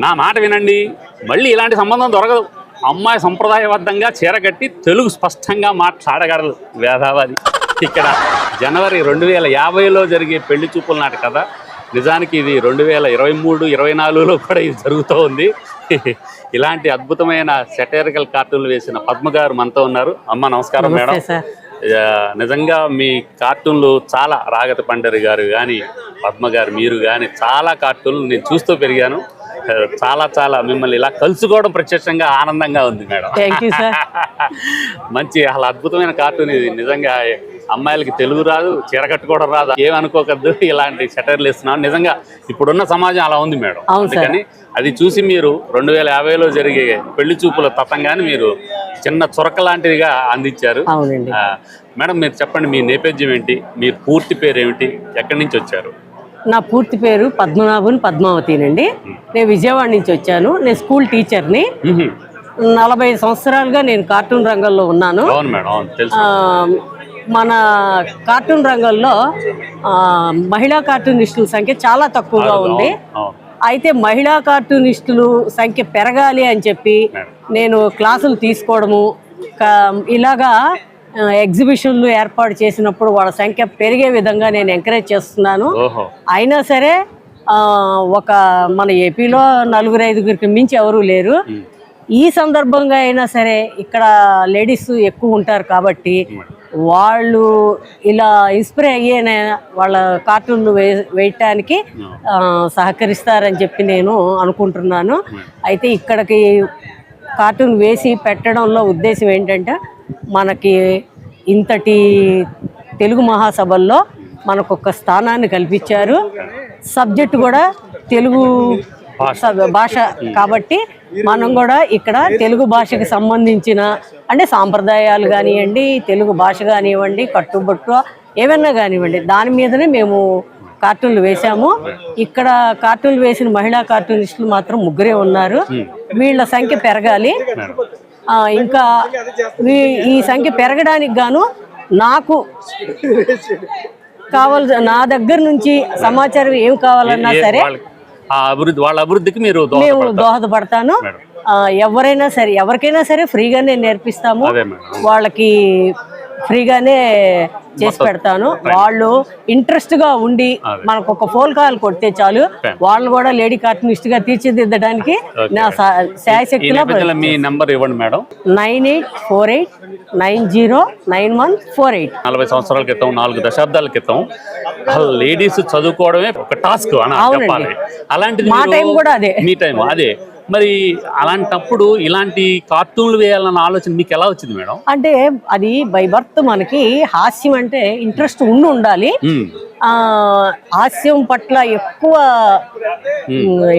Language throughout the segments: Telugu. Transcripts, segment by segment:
నా మాట వినండి, మళ్ళీ ఇలాంటి సంబంధం దొరకదు. అమ్మాయి సంప్రదాయబద్ధంగా చీర కట్టి తెలుగు స్పష్టంగా మాట్లాడగలదు. వేదావాది. ఇక్కడ జనవరి 2050లో జరిగే పెళ్లి చూపుల నాటి కథ. నిజానికి ఇది 2023, 24లో కూడా ఇది జరుగుతూ ఉంది. ఇలాంటి అద్భుతమైన సెటైరికల్ కార్టూన్లు వేసిన పద్మ గారు మనతో ఉన్నారు. అమ్మ నమస్కారం. మేడం, నిజంగా మీ కార్టూన్లు చాలా, రాగత పండరి గారు కానీ, పద్మ గారు, మీరు కానీ చాలా కార్టూన్లు నేను చూస్తూ పెరిగాను. చాలా చాలా మిమ్మల్ని ఇలా కలుసుకోవడం ప్రత్యక్షంగా ఆనందంగా ఉంది మేడం. మంచి అసలు అద్భుతమైన కార్టూన్ ఇది. నిజంగా అమ్మాయిలకి తెలుగు రాదు, చీర కట్టుకోవడం రాదు, ఏమనుకోకద్దు. ఇలాంటి సెటైర్లు ఇస్తున్నాం. నిజంగా ఇప్పుడున్న సమాజం అలా ఉంది మేడం. అందుకని అది చూసి మీరు 2050లో జరిగే పెళ్లి చూపుల తతంగాని మీరు చిన్న చొరక లాంటిదిగా అందించారు. మేడం, మీరు చెప్పండి, మీ నేపథ్యం ఏంటి, మీ పూర్తి పేరు ఏమిటి, ఎక్కడి నుంచి వచ్చారు? నా పూర్తి పేరు పద్మనాభన్ పద్మావతినండి. నేను విజయవాడ నుంచి వచ్చాను. నేను స్కూల్ టీచర్ని. 45 సంవత్సరాలుగా నేను కార్టూన్ రంగంలో ఉన్నాను. మన కార్టూన్ రంగంలో మహిళా కార్టూనిస్టుల సంఖ్య చాలా తక్కువగా ఉంది. అయితే మహిళా కార్టూనిస్టులు సంఖ్య పెరగాలి అని చెప్పి నేను క్లాసులు తీసుకోవడము, ఇలాగా ఎగ్జిబిషన్లు ఏర్పాటు చేసినప్పుడు వాళ్ళ సంఖ్య పెరిగే విధంగా నేను ఎంకరేజ్ చేస్తున్నాను. అయినా సరే ఒక మన ఏపీలో 4-5 మించి ఎవరూ లేరు. ఈ సందర్భంగా అయినా సరే ఇక్కడ లేడీస్ ఎక్కువ ఉంటారు కాబట్టి వాళ్ళు ఇలా ఇన్స్పైర్ అయ్యేనా వాళ్ళ కార్టూన్లు వేయటానికి సహకరిస్తారని చెప్పి నేను అనుకుంటున్నాను. అయితే ఇక్కడికి కార్టూన్ వేసి పెట్టడంలో ఉద్దేశం ఏంటంటే, మనకి ఇంతటి తెలుగు మహాసభల్లో మనకు ఒక స్థానాన్ని కల్పించారు. సబ్జెక్టు కూడా తెలుగు భాష కాబట్టి మనం కూడా ఇక్కడ తెలుగు భాషకి సంబంధించిన అంటే సాంప్రదాయాలు కానివ్వండి, తెలుగు భాష కానివ్వండి, కట్టుబొట్టు ఏమన్నా కానివ్వండి, దాని మీదనే మేము కార్టూన్లు వేసాము. ఇక్కడ కార్టూన్లు వేసిన మహిళా కార్టూనిస్టులు మాత్రం 3 ఉన్నారు. వీళ్ళ సంఖ్య పెరగాలి. ఇంకా ఈ సంఖ్య పెరగడానికి గాను నాకు నా దగ్గర నుంచి సమాచారం ఏం కావాలన్నా సరే వాళ్ళ అభివృద్ధికి మేము దోహదపడతాను. ఎవరికైనా సరే ఫ్రీగానే నేర్పిస్తాము. వాళ్ళకి ఫ్రీగానే చేసి పెడతాను. వాళ్ళు ఇంట్రెస్ట్ గా ఉండి మనకు ఒక ఫోన్ కాల్ కొడితే చాలు, వాళ్ళు కూడా లేడీ కార్టూనిస్ట్ గా తీర్చిదిద్దడానికి నా శాయశక్తిలో. 9848909148. 40 సంవత్సరాల క్రితం, 4 దశాబ్దాల క్రితం లేడీస్ చదువుకోవడమే ఒక టాస్క్. అలాంటిది మా టైం కూడా అదే. మీ టైం అదే. మరి అలాంటప్పుడు ఇలాంటి కార్టూన్లు వేయాలన్న ఆలోచన మీకు ఎలా వచ్చింది మేడం? అంటే అది బై బర్త్ మనకి హాస్యం అంటే ఇంట్రెస్ట్ ఉండాలి. హాస్యం పట్ల ఎక్కువ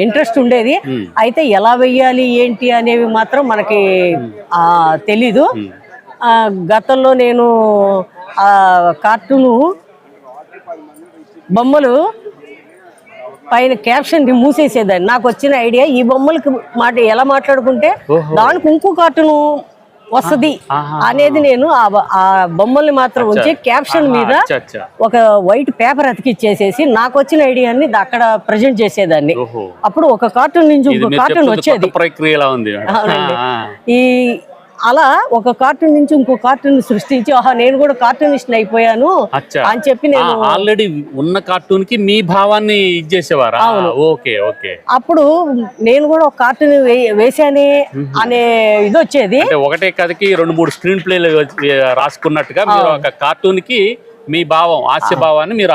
ఇంట్రెస్ట్ ఉండేది. అయితే ఎలా వెయ్యాలి ఏంటి అనేవి మాత్రం మనకి తెలీదు. గతంలో నేను కార్టూను బొమ్మలు పైన క్యాప్షన్ మూసేసేదాన్ని. నాకు వచ్చిన ఐడియా, ఈ బొమ్మలకి ఎలా మాట్లాడుకుంటే దానికి ఇంకో కార్టూన్ వస్తుంది అనేది నేను ఆ బొమ్మల్ని మాత్రం ఉంచి క్యాప్షన్ మీద ఒక వైట్ పేపర్ అతికిచ్చేసేసి నాకు వచ్చిన ఐడియాని అక్కడ ప్రజెంట్ చేసేదాన్ని. అప్పుడు ఒక కార్టూన్ నుంచి ఇంకో కార్టూన్ వచ్చేది. ఈ అలా ఒక కార్టూన్ నుంచి ఇంకో కార్టూన్ సృష్టించి నేను కూడా కార్టూనిస్ట్ అయిపోయాను అని చెప్పి నేను ఆల్రెడీ ఉన్న కార్టూన్ కి మీ భావాన్ని ఇచ్చేసేవారు. అప్పుడు నేను కూడా ఒక కార్టూన్ వేసానే అనే ఇది వచ్చేది. ఒకటే కథకి 2-3 స్క్రీన్ ప్లేలు రాసుకున్నట్టుగా మీరు ఒక కార్టూన్ కి మీ భావం, హాస్య భావాన్ని మీరు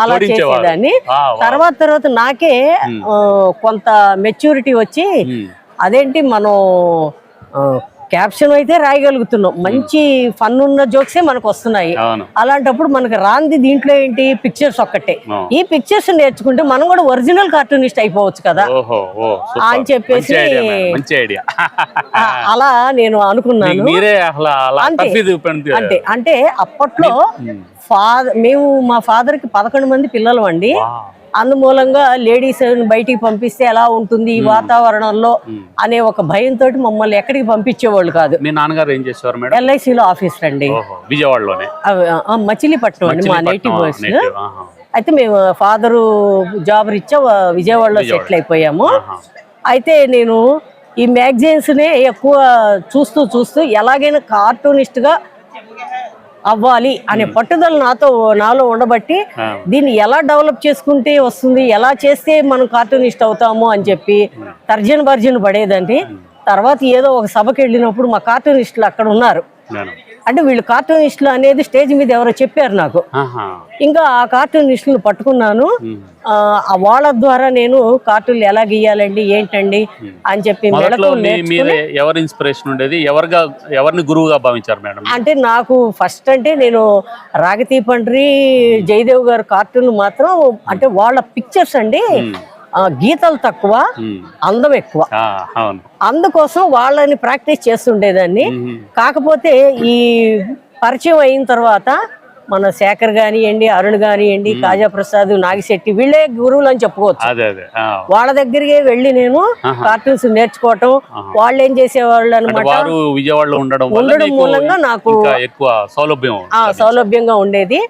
అలా చేసేదాన్ని. తర్వాత నాకే కొంత మెచ్యూరిటీ వచ్చి, అదేంటి మనం క్యాప్షన్ అయితే రాయగలుగుతున్నాం, మంచి ఫన్ ఉన్న జోక్సే మనకు వస్తున్నాయి. అలాంటప్పుడు మనకు రాంది దీంట్లో ఏంటి, పిక్చర్స్ ఒక్కటే. ఈ పిక్చర్స్ నేర్చుకుంటే మనం కూడా ఒరిజినల్ కార్టూనిస్ట్ అయిపోవచ్చు కదా అని చెప్పేసి అలా నేను అనుకున్నాను. అంటే అప్పట్లో మేము మా ఫాదర్ కి 11 మంది పిల్లలు అండి. అందుమూలంగా లేడీస్ బయటికి పంపిస్తే ఎలా ఉంటుంది ఈ వాతావరణంలో అనే ఒక భయంతో మమ్మల్ని ఎక్కడికి పంపించేవాళ్ళు కాదు. మీ నాన్నగారు ఏం చేసేవారు మేడం? LICలో ఆఫీసర్ అండి, విజయవాడలోనే, మచిలీపట్నం అండి మా నేటివ్ వాయిస్. అయితే మేము ఫాదరు జాబ్ రీత్యా విజయవాడలో సెటిల్ అయిపోయాము. అయితే నేను ఈ మ్యాగజైన్స్నే ఎక్కువ చూస్తూ ఎలాగైనా కార్టూనిస్ట్గా అవ్వాలి అనే పట్టుదల నాలో ఉండబట్టి దీన్ని ఎలా డెవలప్ చేసుకుంటే వస్తుంది, ఎలా చేస్తే మనం కార్టూనిస్ట్ అవుతాము అని చెప్పి తర్జన పడేదండి. తర్వాత ఏదో ఒక సభకి వెళ్ళినప్పుడు మా కార్టూనిస్టులు అక్కడ ఉన్నారు. అంటే వీళ్ళు కార్టూనిస్టులు అనేది స్టేజ్ మీద ఎవరో చెప్పారు నాకు. ఇంకా ఆ కార్టూనిస్టులను పట్టుకున్నాను. వాళ్ళ ద్వారా నేను కార్టూన్లు ఎలా గీయాలండి ఏంటండి అని చెప్పి ఎవరి ఇన్స్పిరేషన్ ఉండేది, ఎవరిని గురువుగా భావించారు మేడం? అంటే నాకు ఫస్ట్ అంటే నేను రాగతీపండ్రి జయదేవ్ గారు కార్టూన్ మాత్రం అంటే వాళ్ళ పిక్చర్స్ అండి గీతలు తక్కువ, అందం ఎక్కువ. అందుకోసం వాళ్ళని ప్రాక్టీస్ చేస్తుండేదాన్ని. కాకపోతే ఈ పరిచయం అయిన తర్వాత మన శేఖర్ కానివ్వండి, అరుణ్ కానివ్వండి, కాజా ప్రసాద్, నాగిశెట్టి వీళ్ళే గురువులు అని చెప్పుకోవచ్చు. వాళ్ళ దగ్గరికి వెళ్ళి నేను కార్టూన్స్ నేర్చుకోవటం, వాళ్ళు ఏం చేసేవాళ్ళు అనమాట. విజయవాడలో ఉండడం మూలంగా నాకు ఎక్కువ సౌలభ్యంగా ఉండేది.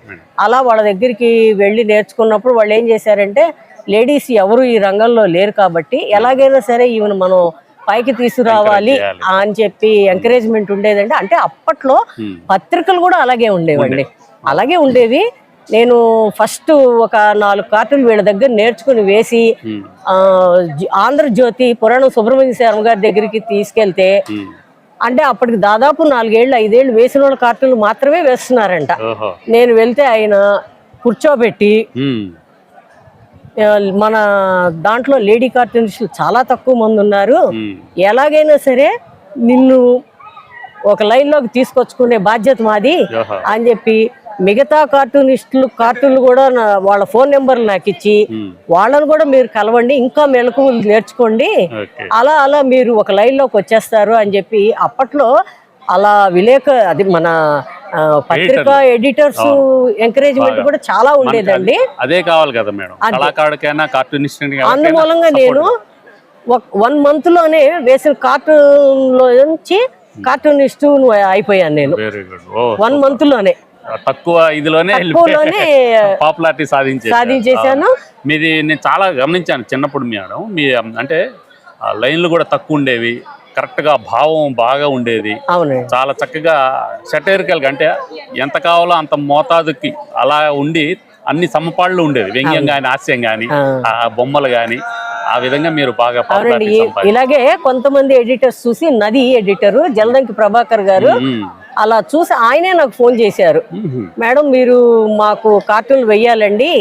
అలా వాళ్ళ దగ్గరికి వెళ్ళి నేర్చుకున్నప్పుడు వాళ్ళు ఏం చేశారంటే, లేడీస్ ఎవరు ఈ రంగంలో లేరు కాబట్టి ఎలాగైనా సరే ఈవెన్ మనం పైకి తీసుకురావాలి అని చెప్పి ఎంకరేజ్మెంట్ ఉండేదండి. అంటే అప్పట్లో పత్రికలు కూడా అలాగే ఉండేవి. నేను ఫస్ట్ ఒక 4 కార్టూన్లు వీళ్ళ దగ్గర నేర్చుకుని వేసి ఆంధ్రజ్యోతి పురాణం సుబ్రహ్మణ్య శర్మ గారి దగ్గరికి తీసుకెళ్తే, అంటే అప్పటికి దాదాపు 4 ఏళ్ళు 5 ఏళ్ళు వేసిన వాళ్ళ కార్టూన్లు మాత్రమే వేస్తున్నారంట. నేను వెళ్తే ఆయన కూర్చోబెట్టి మన దాంట్లో లేడీ కార్టూనిస్టులు చాలా తక్కువ మంది ఉన్నారు, ఎలాగైనా సరే నిన్ను ఒక లైన్లోకి తీసుకొచ్చుకునే బాధ్యత మాది అని చెప్పి మిగతా కార్టూన్లు కూడా వాళ్ళ ఫోన్ నెంబర్లు నాకు ఇచ్చి వాళ్ళని కూడా మీరు కలవండి, ఇంకా మెలకువలు నేర్చుకోండి, అలా మీరు ఒక లైన్లోకి వచ్చేస్తారు అని చెప్పి అప్పట్లో అలా అది మన పత్రికా ఎడిటర్స్ ఎంకరేజ్మెంట్ కూడా చాలా ఉండేదండి. అదే కావాలి కదా మేడం, కళాకారుడికైనా కార్టూనిస్ట్. అందుమూలంగా నేను 1 month లోనే వేసిన కార్టూన్ లో నుంచి కార్టూనిస్ట్ అయిపోయాను నేను. 1 month లోనే తక్కువ ఇదిలోనే పాపులారిటీ సాధించేశాను. మీది నేను చాలా గమనించాను చిన్నప్పుడు మేడం. మీ అంటే లైన్లు కూడా తక్కువ ఉండేవి, కరెక్ట్ గా భావం బాగా ఉండేది, చాలా చక్కగా సెటైరికల్ గా అంటే ఎంత కావాలో అంత మోతాదుకి అలా ఉండి అన్ని సమపాళ్ళు ఉండేది. వ్యంగ్యం గాని హాస్యం గాని ఆ బొమ్మలు గాని ఆ విధంగా మీరు బాగా ఇలాగే కొంతమంది ఎడిటర్స్ చూసి, నది ఎడిటర్ జలదంకి ప్రభాకర్ గారు అలా చూసి ఆయనే నాకు ఫోన్ చేశారు, మేడం మీరు మాకు కార్టూన్లు వెయ్యాలండి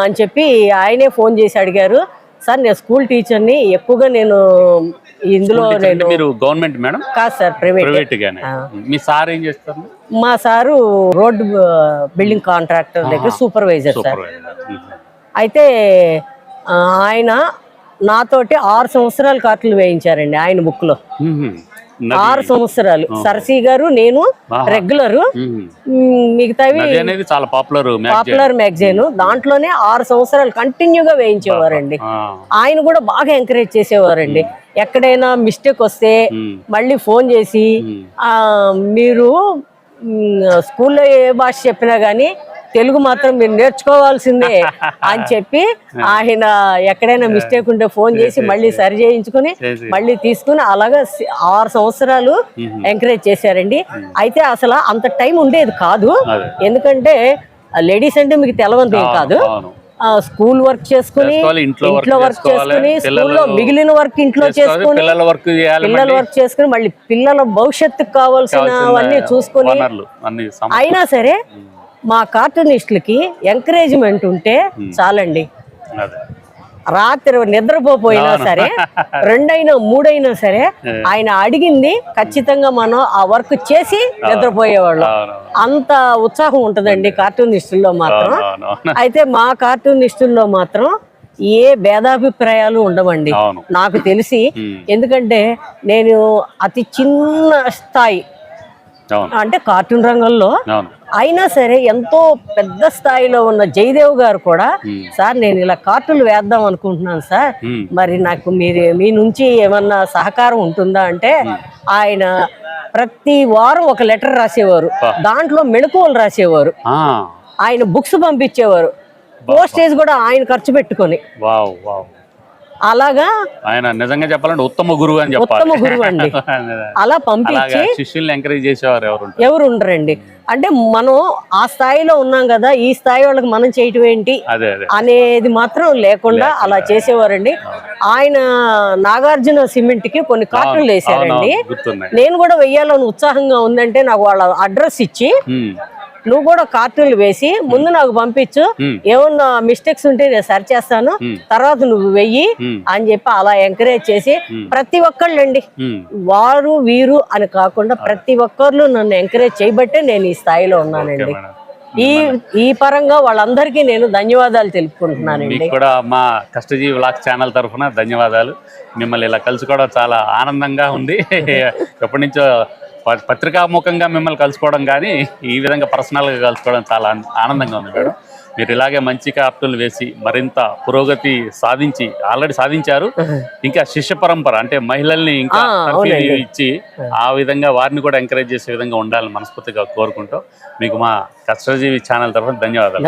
అని చెప్పి ఆయనే ఫోన్ చేసి అడిగారు. సార్ నేను స్కూల్ టీచర్ని, ఎక్కువగా నేను ఇందులో మీరు గవర్నమెంట్ మేడం? కాదు సార్, ప్రైవేట్. మీ సార్ ఏం చేస్తారు? మా సారు రోడ్ బిల్డింగ్ కాంట్రాక్టర్ దగ్గర సూపర్వైజర్ సార్. అయితే ఆయన నాతోటి 6 సంవత్సరాలు కార్టూన్లు వేయించారండి ఆయన బుక్ లో. 6 సంవత్సరాలు సరసీ గారు, నేను రెగ్యులర్, మిగతావి చాలా పాపులర్ మ్యాగజైన్. దాంట్లోనే 6 సంవత్సరాలు కంటిన్యూగా వేయించేవారండి. ఆయన కూడా బాగా ఎంకరేజ్ చేసేవారండి. ఎక్కడైనా మిస్టేక్ వస్తే మళ్ళీ ఫోన్ చేసి, మీరు స్కూల్లో ఏ భాష చెప్పినా గానీ తెలుగు మాత్రం మీరు నేర్చుకోవాల్సిందే అని చెప్పి ఆయన ఎక్కడైనా మిస్టేక్ ఉంటే ఫోన్ చేసి మళ్ళీ సరి చేయించుకుని మళ్ళీ తీసుకుని అలాగా 6 సంవత్సరాలు ఎంకరేజ్ చేశారండి. అయితే అసలు అంత టైం ఉండేది కాదు, ఎందుకంటే లేడీస్ అంటే మీకు తెలవంది కాదు. స్కూల్ వర్క్ చేసుకుని, ఇంట్లో వర్క్ చేసుకుని, స్కూల్లో మిగిలిన వర్క్ ఇంట్లో చేసుకుని, పిల్లల వర్క్ చేసుకుని, మళ్ళీ పిల్లల భవిష్యత్తుకు కావాల్సినవన్నీ చూసుకుని, అయినా సరే మా కార్టూనిస్టులకి ఎంకరేజ్మెంట్ ఉంటే చాలండి. రాత్రి నిద్రపోయినా సరే 2 అయినా 3 అయినా సరే ఆయన అడిగింది ఖచ్చితంగా మనం ఆ వర్క్ చేసి నిద్రపోయేవాళ్ళం. అంత ఉత్సాహం ఉంటుందండి కార్టూనిస్టుల్లో మాత్రం. అయితే మా కార్టూనిస్టుల్లో మాత్రం ఏ భేదాభిప్రాయాలు ఉండవండి నాకు తెలిసి. ఎందుకంటే నేను అతి చిన్న స్థాయి అంటే కార్టూన్ రంగంలో అయినా సరే ఎంతో పెద్ద స్థాయిలో ఉన్న జయదేవ్ గారు కూడా, సార్ నేను ఇలా కార్టూన్లు వేద్దాం అనుకుంటున్నాను సార్, మరి నాకు మీ నుంచి ఏమన్నా సహకారం ఉంటుందా అంటే, ఆయన ప్రతి వారం ఒక లెటర్ రాసేవారు, దాంట్లో మెళకువలు రాసేవారు, ఆయన బుక్స్ పంపించేవారు, పోస్టేజ్ కూడా ఆయన ఖర్చు పెట్టుకొని. అలాగా ఆయన నిజంగా చెప్పాలంటే ఉత్తమ గురువు అని చెప్పాలి. ఉత్తమ గురువు అండి. అలా పంపించి అలాగా శిష్యుల్ని ఎంకరేజ్ చేసేవారు ఎవరు ఉండరండి. అంటే మనం ఆ స్థాయిలో ఉన్నాం కదా, ఈ స్థాయి వాళ్ళకి మనం చేయటం ఏంటి అనేది మాత్రం లేకుండా అలా చేసేవారండి. ఆయన నాగార్జున సిమెంట్ కి కొన్ని కార్టూన్లు వేసారండి. నేను కూడా వెయ్యాలని ఉత్సాహంగా ఉందంటే నాకు వాళ్ళ అడ్రస్ ఇచ్చి, నువ్వు కూడా కార్టూన్లు వేసి ముందు నాకు పంపించు, ఏమన్నా మిస్టేక్స్ ఉంటే నేను సరి చేస్తాను, తర్వాత నువ్వు వెయ్యి అని చెప్పి అలా ఎంకరేజ్ చేసి ప్రతి ఒక్కళ్ళండి, వారు వీరు అని కాకుండా ప్రతి ఒక్కళ్ళు నన్ను ఎంకరేజ్ చేయబట్టే నేను ఈ స్థాయిలో ఉన్నానండి. ఈ పరంగా వాళ్ళందరికీ నేను ధన్యవాదాలు తెలుపుకుంటున్నానండి. మీకు కూడా మా కష్టజీవి వ్లాగ్స్ ఛానల్ తరఫున ధన్యవాదాలు. మిమ్మల్ని ఇలా కలుసుకోవడం చాలా ఆనందంగా ఉంది. ఎప్పటి నుంచో పత్రికాముఖంగా మిమ్మల్ని కలుసుకోవడం కానీ ఈ విధంగా పర్సనల్గా కలుసుకోవడం చాలా ఆనందంగా ఉంది మేడం. మీరు ఇలాగే మంచి కార్టూన్లు వేసి మరింత పురోగతి ఆల్రెడీ సాధించారు. ఇంకా శిష్య పరంపర అంటే మహిళల్ని ఇంకా ఇచ్చి ఆ విధంగా వారిని కూడా ఎంకరేజ్ చేసే విధంగా ఉండాలని మనస్ఫూర్తిగా కోరుకుంటూ మీకు మా కష్టజీవి ఛానల్ తరఫున ధన్యవాదాలు.